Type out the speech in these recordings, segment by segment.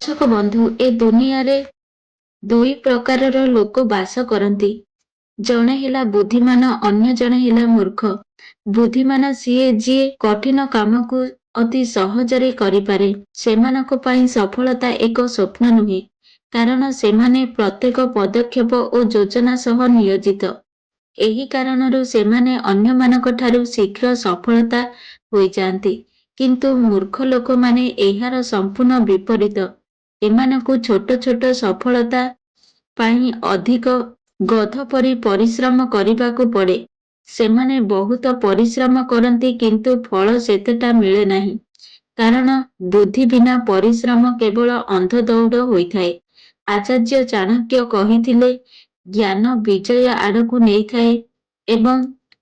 ଦର୍ଶକ ବନ୍ଧୁ, ଏ ଦୁନିଆରେ ଦୁଇ ପ୍ରକାରର ଲୋକ ବାସ କରନ୍ତି। ଜଣେ ହେଲା ବୁଦ୍ଧିମାନ, ଅନ୍ୟ ଜଣେ ହେଲା ମୂର୍ଖ। ବୁଦ୍ଧିମାନ ସିଏ ଯିଏ କଠିନ କାମକୁ ଅତି ସହଜରେ କରିପାରେ। ସେମାନଙ୍କ ପାଇଁ ସଫଳତା ଏକ ସ୍ୱପ୍ନ ନୁହେଁ, କାରଣ ସେମାନେ ପ୍ରତ୍ୟେକ ପଦକ୍ଷେପ ଓ ଯୋଜନା ସହ ନିୟୋଜିତ। ଏହି କାରଣରୁ ସେମାନେ ଅନ୍ୟମାନଙ୍କ ଠାରୁ ଶୀଘ୍ର ସଫଳତା ହୋଇଯାଆନ୍ତି। କିନ୍ତୁ ମୂର୍ଖ ଲୋକମାନେ ଏହାର ସମ୍ପୂର୍ଣ୍ଣ ବିପରୀତ। ଏମାନଙ୍କୁ ଛୋଟ ଛୋଟ ସଫଳତା ପାଇଁ ଅଧିକ ଗଧ ପରି ପରିଶ୍ରମ କରିବାକୁ ପଡ଼େ। ସେମାନେ ବହୁତ ପରିଶ୍ରମ କରନ୍ତି କିନ୍ତୁ ଫଳ ସେତେଟା ମିଳେ ନାହିଁ। କାରଣ ବୁଦ୍ଧି ବିନା ପରିଶ୍ରମ କେବଳ ଅନ୍ଧ ଦୌଡ଼ ହୋଇଥାଏ। ଆଚାର୍ଯ୍ୟ ଚାଣକ୍ୟ କହିଥିଲେ, ଜ୍ଞାନ ବିଜୟ ଆଡ଼କୁ ନେଇଥାଏ ଏବଂ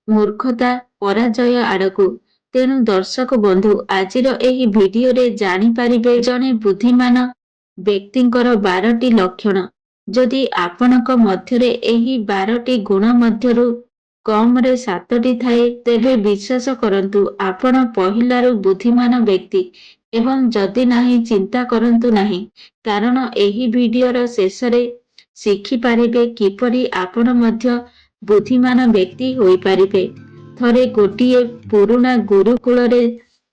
ମୂର୍ଖତା ପରାଜୟ ଆଡ଼କୁ। ତେଣୁ ଦର୍ଶକ ବନ୍ଧୁ, ଆଜିର ଏହି ଭିଡିଓରେ ଜାଣିପାରିବେ ଜଣେ ବୁଦ୍ଧିମାନ ବ୍ୟକ୍ତିଙ୍କର 12ଟି ଲକ୍ଷଣ। ଯଦି ଆପଣଙ୍କ ମଧ୍ୟରେ ଏହି 12ଟି ଗୁଣ ମଧ୍ୟରୁ କମରେ 7ଟି ଥାଏ, ତେବେ ବିଶ୍ୱାସ କରନ୍ତୁ ଆପଣ ପହିଲାରୁ ବୁଦ୍ଧିମାନ ବ୍ୟକ୍ତି। ଏବଂ ଯଦି ନାହିଁ, ଚିନ୍ତା କରନ୍ତୁ ନାହିଁ, କାରଣ ଏହି ଭିଡିଓର ଶେଷରେ ଶିଖିପାରିବେ କିପରି ଆପଣ ମଧ୍ୟ ବୁଦ୍ଧିମାନ ବ୍ୟକ୍ତି ହୋଇପାରିବେ। ଥରେ ଗୋଟିଏ ପୁରୁଣା ଗୁରୁକୁଳରେ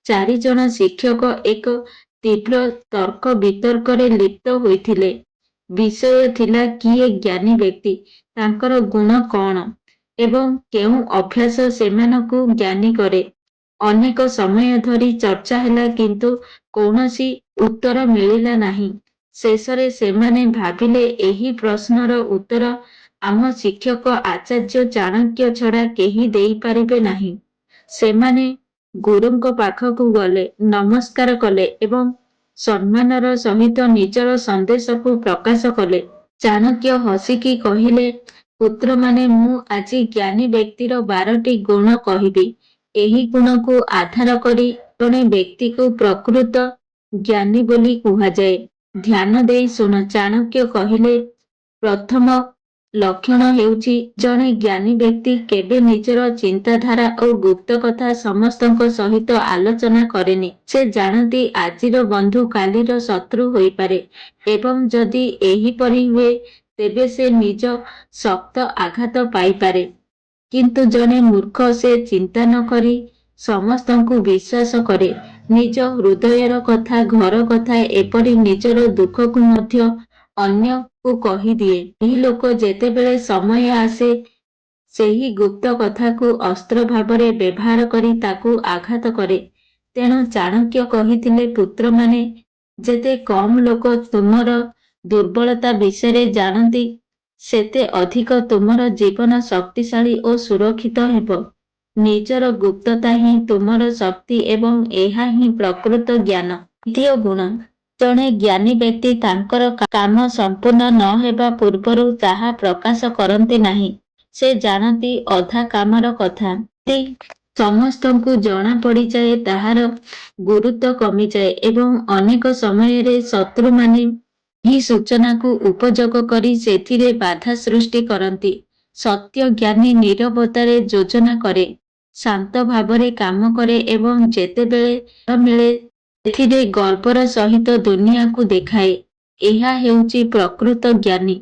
4 ଜଣ ଶିକ୍ଷକ ଏକ ତୀବ୍ର ତର୍କ ବିତର୍କରେ ଲିପ୍ତ ହୋଇଥିଲେ। ବିଷୟ ଥିଲା କିଏ ଜ୍ଞାନୀ ବ୍ୟକ୍ତି, ତାଙ୍କର ଗୁଣ କ'ଣ ଏବଂ କେଉଁ ଅଭ୍ୟାସ ସେମାନଙ୍କୁ ଜ୍ଞାନୀ କରେ। ଅନେକ ସମୟ ଧରି ଚର୍ଚ୍ଚା ହେଲା କିନ୍ତୁ କୌଣସି ଉତ୍ତର ମିଳିଲା ନାହିଁ। ଶେଷରେ ସେମାନେ ଭାବିଲେ ଏହି ପ୍ରଶ୍ନର ଉତ୍ତର ଆମ ଶିକ୍ଷକ ଆଚାର୍ଯ୍ୟ ଚାଣକ୍ୟ ଛଡ଼ା କେହି ଦେଇପାରିବେ ନାହିଁ। ସେମାନେ ଗୁରୁଙ୍କ ପାଖକୁ ଗଲେ, ନମସ୍କାର କଲେ ଏବଂ ସମ୍ମାନର ସହିତ ନିଜର ସନ୍ଦେଶକୁ ପ୍ରକାଶ କଲେ। ଚାଣକ୍ୟ ହସିକି କହିଲେ, ପୁତ୍ରମାନେ, ମୁଁ ଆଜି ଜ୍ଞାନୀ ବ୍ୟକ୍ତିର 12ଟି ଗୁଣ କହିବି। ଏହି ଗୁଣକୁ ଆଧାର କରି ଜଣେ ବ୍ୟକ୍ତିକୁ ପ୍ରକୃତ ଜ୍ଞାନୀ ବୋଲି କୁହାଯାଏ। ଧ୍ୟାନ ଦେଇ ଶୁଣ। ଚାଣକ୍ୟ କହିଲେ, ପ୍ରଥମ ଲକ୍ଷଣ ହେଉଛି ଜଣେ ଜ୍ଞାନୀ ବ୍ୟକ୍ତି କେବେ ନିଜର ଚିନ୍ତାଧାରା ଓ ଗୁପ୍ତ କଥା ସମସ୍ତଙ୍କ ସହିତ ଆଲୋଚନା କରେନି। ସେ ଜାଣନ୍ତି ଆଜିର ବନ୍ଧୁ କାଲିର ଶତ୍ରୁ ହୋଇପାରେ ଏବଂ ଯଦି ଏହିପରି ହୁଏ ତେବେ ସେ ନିଜ ଶକ୍ତ ଆଘାତ ପାଇପାରେ। କିନ୍ତୁ ଜଣେ ମୂର୍ଖ ସେ ଚିନ୍ତା ନ କରି ସମସ୍ତଙ୍କୁ ବିଶ୍ୱାସ କରେ। ନିଜ ହୃଦୟର କଥା, ଘର କଥା, ଏପରି ନିଜର ଦୁଃଖକୁ ମଧ୍ୟ ଅନ୍ୟକୁ କହିଦିଏ। ଏହି ଲୋକ ଯେତେବେଳେ ସମୟ ଆସେ ସେହି ଗୁପ୍ତ କଥାକୁ ଅସ୍ତ୍ର ଭାବରେ ବ୍ୟବହାର କରି ତାକୁ ଆଘାତ କରେ। ତେଣୁ ଚାଣକ୍ୟ କହିଥିଲେ, ପୁତ୍ରମାନେ, ଯେତେ କମ୍ ଲୋକ ତୁମର ଦୁର୍ବଳତା ବିଷୟରେ ଜାଣନ୍ତି, ସେତେ ଅଧିକ ତୁମର ଜୀବନ ଶକ୍ତିଶାଳୀ ଓ ସୁରକ୍ଷିତ ହେବ। ନିଜର ଗୁପ୍ତତା ହିଁ ତୁମର ଶକ୍ତି ଏବଂ ଏହା ହିଁ ପ୍ରକୃତ ଜ୍ଞାନ। ଦ୍ୱିତୀୟ ଗୁଣ, ଜଣେ ଜ୍ଞାନୀ ବ୍ୟକ୍ତି ତାଙ୍କର କାମ ସମ୍ପୂର୍ଣ୍ଣ ନ ହେବା ପୂର୍ବରୁ ତାହା ପ୍ରକାଶ କରନ୍ତି ନାହିଁ। ସେ ଜାଣନ୍ତି ଅଧା କାମର କଥା ଯଦି ସମସ୍ତଙ୍କୁ ଜଣା ପଡ଼ିଯାଏ ତାହାର ଗୁରୁତ୍ୱ କମିଯାଏ ଏବଂ ଅନେକ ସମୟରେ ଶତ୍ରୁମାନେ ଏହି ସୂଚନାକୁ ଉପଯୋଗ କରି ସେଥିରେ ବାଧା ସୃଷ୍ଟି କରନ୍ତି। ସତ୍ୟ ଜ୍ଞାନୀ ନୀରବତାରେ ଯୋଜନା କରେ, ଶାନ୍ତ ଭାବରେ କାମ କରେ ଏବଂ ଯେତେବେଳେ ଫଳ ମିଳେ ସେଥିରେ ଗର୍ବର ସହିତ ଦୁନିଆକୁ ଦେଖାଏ। ଏହା ହେଉଛି ପ୍ରକୃତ ଜ୍ଞାନୀ।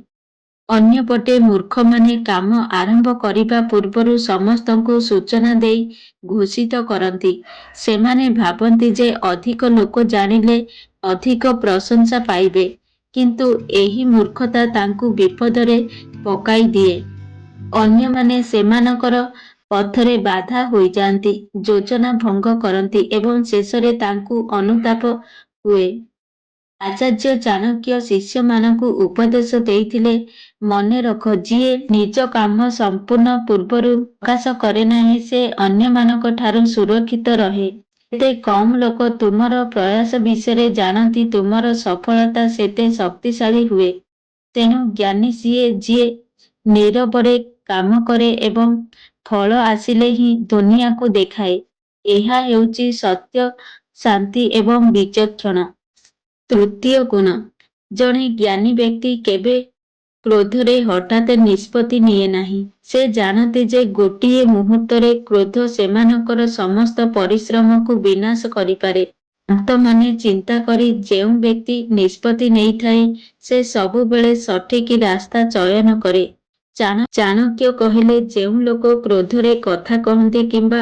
ଅନ୍ୟପଟେ ମୂର୍ଖମାନେ କାମ ଆରମ୍ଭ କରିବା ପୂର୍ବରୁ ସମସ୍ତଙ୍କୁ ସୂଚନା ଦେଇ ଘୋଷିତ କରନ୍ତି। ସେମାନେ ଭାବନ୍ତି ଯେ ଅଧିକ ଲୋକ ଜାଣିଲେ ଅଧିକ ପ୍ରଶଂସା ପାଇବେ। କିନ୍ତୁ ଏହି ମୂର୍ଖତା ତାଙ୍କୁ ବିପଦରେ ପକାଇ ଦିଏ। ଅନ୍ୟମାନେ ସେମାନଙ୍କର ପଥରେ ବାଧା ହୋଇଯାଆନ୍ତି, ଯୋଜନା ଭଙ୍ଗ କରନ୍ତି ଏବଂ ଶେଷରେ ତାଙ୍କୁ ଅନୁତାପ ହୁଏ। ଆଚାର୍ଯ୍ୟ ଚାଣକ୍ୟ ଶିଷ୍ୟମାନଙ୍କୁ ଉପଦେଶ ଦେଇଥିଲେ, ମନେ ରଖ, ଯିଏ ନିଜ କାମ ସମ୍ପୂର୍ଣ୍ଣ ପୂର୍ବରୁ ପ୍ରକାଶ କରେ ନାହିଁ ସେ ଅନ୍ୟମାନଙ୍କ ଠାରୁ ସୁରକ୍ଷିତ ରହେ। ଯେତେ କମ୍ ଲୋକ ତୁମର ପ୍ରୟାସ ବିଷୟରେ ଜାଣନ୍ତି ତୁମର ସଫଳତା ସେତେ ଶକ୍ତିଶାଳୀ ହୁଏ। ତେଣୁ ଜ୍ଞାନୀ ସିଏ ଯିଏ ନୀରବରେ କାମ କରେ ଏବଂ ଫଳ ଆସିଲେ ହିଁ ଦୁନିଆକୁ ଦେଖାଏ। ଏହା ହେଉଛି ସତ୍ୟ, ଶାନ୍ତି ଏବଂ ବିଚକ୍ଷଣ। ତୃତୀୟ ଗୁଣ, ଜଣେ ଜ୍ଞାନୀ ବ୍ୟକ୍ତି କେବେ କ୍ରୋଧରେ ହଠାତ୍ ନିଷ୍ପତ୍ତି ନିଏ ନାହିଁ। ସେ ଜାଣନ୍ତି ଯେ ଗୋଟିଏ ମୁହୂର୍ତ୍ତରେ କ୍ରୋଧ ସେମାନଙ୍କର ସମସ୍ତ ପରିଶ୍ରମକୁ ବିନାଶ କରିପାରେ। ଶାନ୍ତ ମନେ ଚିନ୍ତା କରି ଯେଉଁ ବ୍ୟକ୍ତି ନିଷ୍ପତ୍ତି ନେଇଥାଏ ସେ ସବୁବେଳେ ସଠିକ ରାସ୍ତା ଚୟନ କରେ। ଚାଣକ୍ୟ କହିଲେ, ଯେଉଁ ଲୋକ କ୍ରୋଧରେ କଥା କହନ୍ତି କିମ୍ବା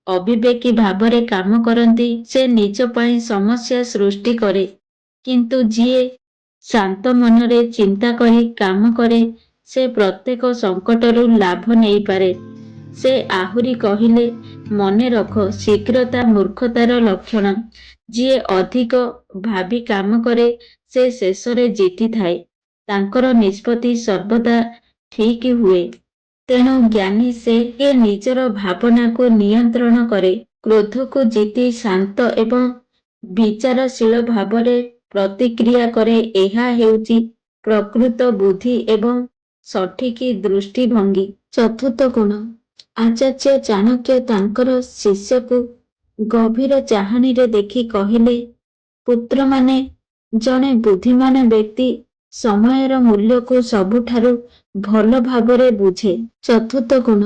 ଅବିବେକୀ ଭାବରେ କାମ କରନ୍ତି ସେ ନିଜ ପାଇଁ ସମସ୍ୟା ସୃଷ୍ଟି କରେ। କିନ୍ତୁ ଯିଏ ଶାନ୍ତ ମନରେ ଚିନ୍ତା କରି କାମ କରେ ସେ ପ୍ରତ୍ୟେକ ସଙ୍କଟରୁ ଲାଭ ନେଇପାରେ। ସେ ଆହୁରି କହିଲେ, ମନେ ରଖ, ଶୀଘ୍ରତା ମୂର୍ଖତାର ଲକ୍ଷଣ। ଯିଏ ଅଧିକ ଭାବି କାମ କରେ ସେ ଶେଷରେ ଜିତିଥାଏ। ତାଙ୍କର ନିଷ୍ପତ୍ତି ସର୍ବଦା ଠିକ୍ ହୁଏ। ତେଣୁ ଜ୍ଞାନୀ ସେ ନିଜର ଭାବନାକୁ ନିୟନ୍ତ୍ରଣ କରେ, କ୍ରୋଧକୁ ଜିତି ଶାନ୍ତ ଏବଂ ବିଚାରଶୀଳ ଭାବରେ ପ୍ରତିକ୍ରିୟା କରେ। ଏହା ହେଉଛି ପ୍ରକୃତ ବୁଦ୍ଧି ଏବଂ ସଠିକ୍ ଦୃଷ୍ଟିଭଙ୍ଗୀ। ଚତୁର୍ଥ ଗୁଣ। ଆଚାର୍ଯ୍ୟ ଚାଣକ୍ୟ ତାଙ୍କର ଶିଷ୍ୟକୁ ଗଭୀର ଚାହାଣୀରେ ଦେଖି କହିଲେ, ପୁତ୍ରମାନେ, ଜଣେ ବୁଦ୍ଧିମାନ ବ୍ୟକ୍ତି ସମୟର ମୂଲ୍ୟକୁ ସବୁଠାରୁ ଭଲ ଭାବରେ ବୁଝେ। ଚତୁର୍ଥ ଗୁଣ।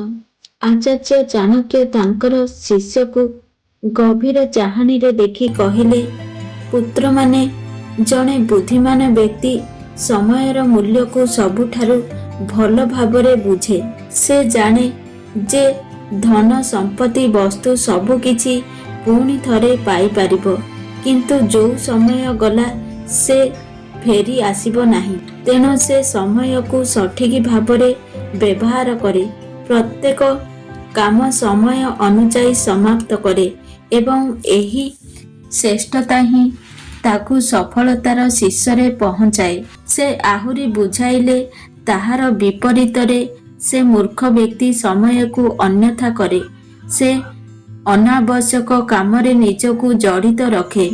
ଆଚାର୍ଯ୍ୟ ଚାଣକ୍ୟ ତାଙ୍କର ଶିଷ୍ୟକୁ ଗଭୀର ଚାହାଣୀରେ ଦେଖି କହିଲେ, ପୁତ୍ରମାନେ, ଜଣେ ବୁଦ୍ଧିମାନ ବ୍ୟକ୍ତି ସମୟର ମୂଲ୍ୟକୁ ସବୁଠାରୁ ଭଲ ଭାବରେ ବୁଝେ। ସେ ଜାଣେ ଯେ ଧନ ସମ୍ପତ୍ତି ବସ୍ତୁ ସବୁକିଛି ପୁଣି ଥରେ ପାଇପାରିବ, କିନ୍ତୁ ଯୋଉ ସମୟ ଗଲା ସେ ଫେରି ଆସିବ ନାହିଁ। ତେଣୁ ସେ ସମୟକୁ ସଠିକ୍ ଭାବରେ ବ୍ୟବହାର କରେ, ପ୍ରତ୍ୟେକ କାମ ସମୟ ଅନୁଯାୟୀ ସମାପ୍ତ କରେ ଏବଂ ଏହି ଶ୍ରେଷ୍ଠତା ହିଁ ତାକୁ ସଫଳତାର ଶୀର୍ଷରେ ପହଞ୍ଚାଏ। ସେ ଆହୁରି ବୁଝାଇଲେ, ତାହାର ବିପରୀତରେ ସେ ମୂର୍ଖ ବ୍ୟକ୍ତି ସମୟକୁ ଅନ୍ୟଥା କରେ। ସେ ଅନାବଶ୍ୟକ କାମରେ ନିଜକୁ ଜଡ଼ିତ ରଖେ,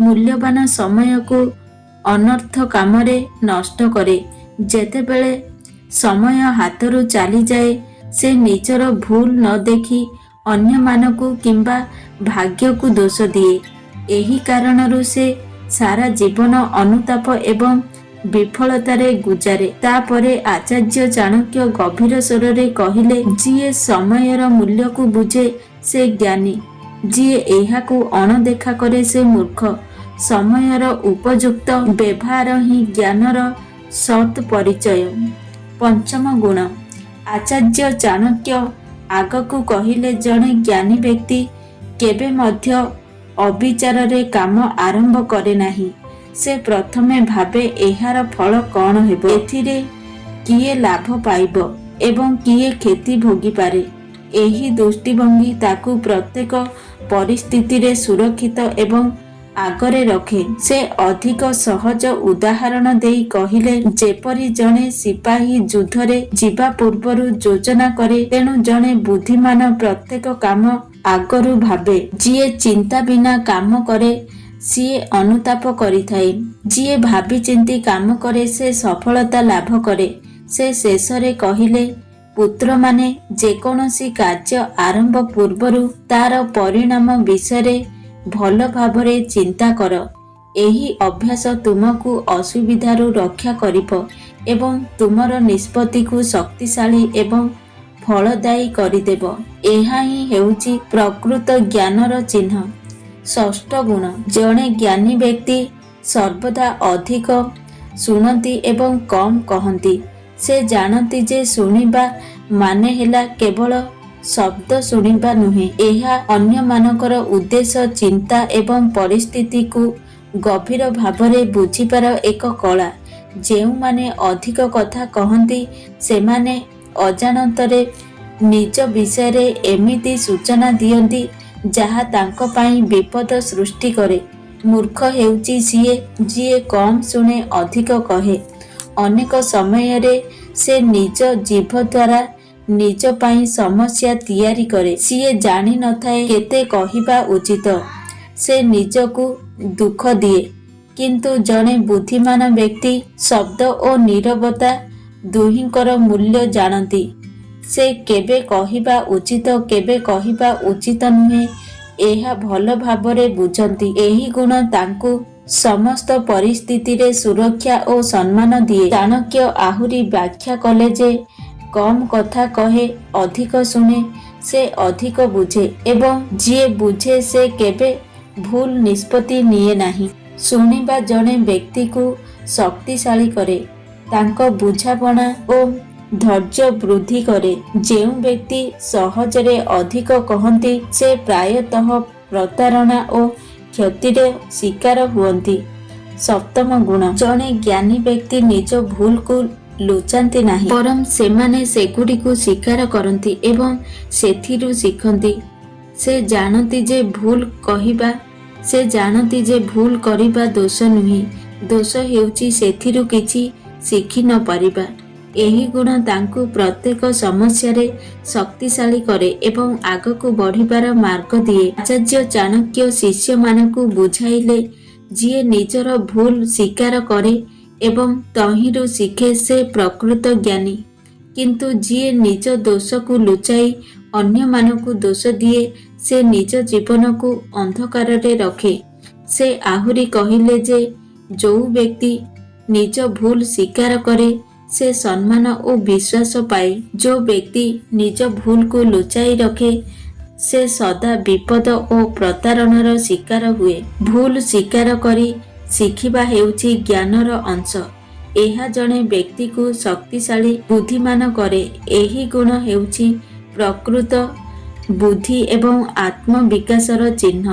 ମୂଲ୍ୟବାନ ସମୟକୁ ଅନର୍ଥ କାମରେ ନଷ୍ଟ କରେ। ଯେତେବେଳେ ସମୟ ହାତରୁ ଚାଲିଯାଏ ସେ ନିଜର ଭୁଲ ନ ଦେଖି ଅନ୍ୟମାନଙ୍କୁ କିମ୍ବା ଭାଗ୍ୟକୁ ଦୋଷ ଦିଏ। ଏହି କାରଣରୁ ସେ ସାରା ଜୀବନ ଅନୁତାପ ଏବଂ ବିଫଳତାରେ ଗୁଜାରେ। ତାପରେ ଆଚାର୍ଯ୍ୟ ଚାଣକ୍ୟ ଗଭୀର ସ୍ୱରରେ କହିଲେ, ଯିଏ ସମୟର ମୂଲ୍ୟକୁ ବୁଝେ ସେ ଜ୍ଞାନୀ, ଯିଏ ଏହାକୁ ଅଣଦେଖା କରେ ସେ ମୂର୍ଖ। ସମୟର ଉପଯୁକ୍ତ ବ୍ୟବହାର ହିଁ ଜ୍ଞାନର ସତ୍ ପରିଚୟ। ପଞ୍ଚମ ଗୁଣ। ଆଚାର୍ଯ୍ୟ ଚାଣକ୍ୟ ଆଗକୁ କହିଲେ, ଜଣେ ଜ୍ଞାନୀ ବ୍ୟକ୍ତି କେବେ ମଧ୍ୟ ଅବିଚାରରେ କାମ ଆରମ୍ଭ କରେ ନାହିଁ। ସେ ପ୍ରଥମେ ଭାବେ ଏହାର ଫଳ କ'ଣ ହେବ, ଏଥିରେ କିଏ ଲାଭ ପାଇବ ଏବଂ କିଏ କ୍ଷତି ଭୋଗିପାରେ। ଏହି ଦୃଷ୍ଟିଭଙ୍ଗୀ ତାକୁ ପ୍ରତ୍ୟେକ ପରିସ୍ଥିତିରେ ସୁରକ୍ଷିତ ଏବଂ ଆଗରେ ରଖେ। ସେ ଅଧିକ ସହଜ ଉଦାହରଣ ଦେଇ କହିଲେ, ଯେପରି ଜଣେ ସିପାହୀ ଯୁଦ୍ଧରେ ଯିବା ପୂର୍ବରୁ ଯୋଜନା କରେ, ତେଣୁ ଜଣେ ବୁଦ୍ଧିମାନ ପ୍ରତ୍ୟେକ କାମ ଆଗରୁ ଭାବେ। ଯିଏ ଚିନ୍ତା ବିନା କାମ କରେ ସିଏ ଅନୁତାପ କରିଥାଏ। ଯିଏ ଭାବିଚିନ୍ତି କାମ କରେ ସେ ସଫଳତା ଲାଭ କରେ। ସେ ଶେଷରେ କହିଲେ, ପୁତ୍ରମାନେ, ଯେକୌଣସି କାର୍ଯ୍ୟ ଆରମ୍ଭ ପୂର୍ବରୁ ତାର ପରିଣାମ ବିଷୟରେ ଭଲ ଭାବରେ ଚିନ୍ତା କର। ଏହି ଅଭ୍ୟାସ ତୁମକୁ ଅସୁବିଧାରୁ ରକ୍ଷା କରିବ ଏବଂ ତୁମର ନିଷ୍ପତ୍ତିକୁ ଶକ୍ତିଶାଳୀ ଏବଂ ଫଳଦାୟୀ କରିଦେବ। ଏହା ହିଁ ହେଉଛି ପ୍ରକୃତ ଜ୍ଞାନର ଚିହ୍ନ। ଷଷ୍ଠ ଗୁଣ। ଜଣେ ଜ୍ଞାନୀ ବ୍ୟକ୍ତି ସର୍ବଦା ଅଧିକ ଶୁଣନ୍ତି ଏବଂ କମ୍ କହନ୍ତି। ସେ ଜାଣନ୍ତି ଯେ ଶୁଣିବା ମାନେ ହେଲା କେବଳ ଶବ୍ଦ ଶୁଣିବା ନୁହେଁ, ଏହା ଅନ୍ୟମାନଙ୍କର ଉଦ୍ଦେଶ୍ୟ, ଚିନ୍ତା ଏବଂ ପରିସ୍ଥିତିକୁ ଗଭୀର ଭାବରେ ବୁଝିବାର ଏକ କଳା। ଯେଉଁମାନେ ଅଧିକ କଥା କହନ୍ତି ସେମାନେ ଅଜାଣତରେ ନିଜ ବିଷୟରେ ଏମିତି ସୂଚନା ଦିଅନ୍ତି ଯାହା ତାଙ୍କ ପାଇଁ ବିପଦ ସୃଷ୍ଟି କରେ। ମୂର୍ଖ ହେଉଛି ସିଏ ଯିଏ କମ୍ ଶୁଣେ ଅଧିକ କହେ। ଅନେକ ସମୟରେ ସେ ନିଜ ଜିଭ ଦ୍ୱାରା ନିଜ ପାଇଁ ସମସ୍ୟା ତିଆରି କରେ। ସିଏ ଜାଣିନଥାଏ କେତେ କହିବା ଉଚିତ। ସେ ନିଜକୁ ଦୁଃଖ ଦିଏ। କିନ୍ତୁ ଜଣେ ବୁଦ୍ଧିମାନ ବ୍ୟକ୍ତି ଶବ୍ଦ ଓ ନୀରବତା ଦୁହିଁଙ୍କର ମୂଲ୍ୟ ଜାଣନ୍ତି। ସେ କେବେ କହିବା ଉଚିତ କେବେ କହିବା ଉଚିତ ନୁହେଁ ଏହା ଭଲ ଭାବରେ ବୁଝନ୍ତି। ଏହି ଗୁଣ ତାଙ୍କୁ ସମସ୍ତ ପରିସ୍ଥିତିରେ ସୁରକ୍ଷା ଓ ସମ୍ମାନ ଦିଏ। ଚାଣକ୍ୟ ଆହୁରି ବ୍ୟାଖ୍ୟା କଲେ ଯେ କମ୍ କଥା କହେ, ଅଧିକ ଶୁଣେ, ସେ ଅଧିକ ବୁଝେ ଏବଂ ଯିଏ ବୁଝେ ସେ କେବେ ଭୁଲ ନିଷ୍ପତ୍ତି ନିଏ ନାହିଁ। ଶୁଣିବା ଜଣେ ବ୍ୟକ୍ତିକୁ ଶକ୍ତିଶାଳୀ କରେ, ତାଙ୍କ ବୁଝାପଣା ଓ ଧୈର୍ଯ୍ୟ ବୃଦ୍ଧି କରେ। ଯେଉଁ ବ୍ୟକ୍ତି ସହଜରେ ଅଧିକ କହନ୍ତି ସେ ପ୍ରାୟତଃ ପ୍ରତାରଣା ଓ କ୍ଷତିର ଶିକାର ହୁଅନ୍ତି। ସପ୍ତମ ଗୁଣ, ଜଣେ ଜ୍ଞାନୀ ବ୍ୟକ୍ତି ନିଜ ଭୁଲକୁ ଲୁଚାନ୍ତି ନାହିଁ, ବରଂ ସେମାନେ ସେଗୁଡ଼ିକୁ ସ୍ୱୀକାର କରନ୍ତି ଏବଂ ସେଥିରୁ ଶିଖନ୍ତି। ସେ ଜାଣନ୍ତି ଯେ ଭୁଲ କରିବା ଦୋଷ ନୁହେଁ, ଦୋଷ ହେଉଛି ସେଥିରୁ କିଛି ଶିଖି ନ ପାରିବା। ଏହି ଗୁଣ ତାଙ୍କୁ ପ୍ରତ୍ୟେକ ସମସ୍ୟାରେ ଶକ୍ତିଶାଳୀ କରେ ଏବଂ ଆଗକୁ ବଢ଼ିବାର ମାର୍ଗ ଦିଏ। ଆଚାର୍ଯ୍ୟ ଚାଣକ୍ୟ ଶିଷ୍ୟମାନଙ୍କୁ ବୁଝାଇଲେ, ଯିଏ ନିଜର ଭୁଲ ସ୍ୱୀକାର କରେ ଏବଂ ତହିଁରୁ ଶିଖେ ସେ ପ୍ରକୃତ ଜ୍ଞାନୀ। କିନ୍ତୁ ଯିଏ ନିଜ ଦୋଷକୁ ଲୁଚାଇ ଅନ୍ୟମାନଙ୍କୁ ଦୋଷ ଦିଏ ସେ ନିଜ ଜୀବନକୁ ଅନ୍ଧକାରରେ ରଖେ। ସେ ଆହୁରି କହିଲେ ଯେ ଯେଉଁ ବ୍ୟକ୍ତି ନିଜ ଭୁଲ ସ୍ୱୀକାର କରେ ସେ ସମ୍ମାନ ଓ ବିଶ୍ୱାସ ପାଏ। ଯେଉଁ ବ୍ୟକ୍ତି ନିଜ ଭୁଲକୁ ଲୁଚାଇ ରଖେ ସେ ସଦା ବିପଦ ଓ ପ୍ରତାରଣାର ଶିକାର ହୁଏ। ଭୁଲ ସ୍ୱୀକାର କରି ଶିଖିବା ହେଉଛି ଜ୍ଞାନର ଅଂଶ। ଏହା ଜଣେ ବ୍ୟକ୍ତିକୁ ଶକ୍ତିଶାଳୀ, ବୁଦ୍ଧିମାନ କରେ। ଏହି ଗୁଣ ହେଉଛି ପ୍ରକୃତ ବୁଦ୍ଧି ଏବଂ ଆତ୍ମବିକାଶର ଚିହ୍ନ।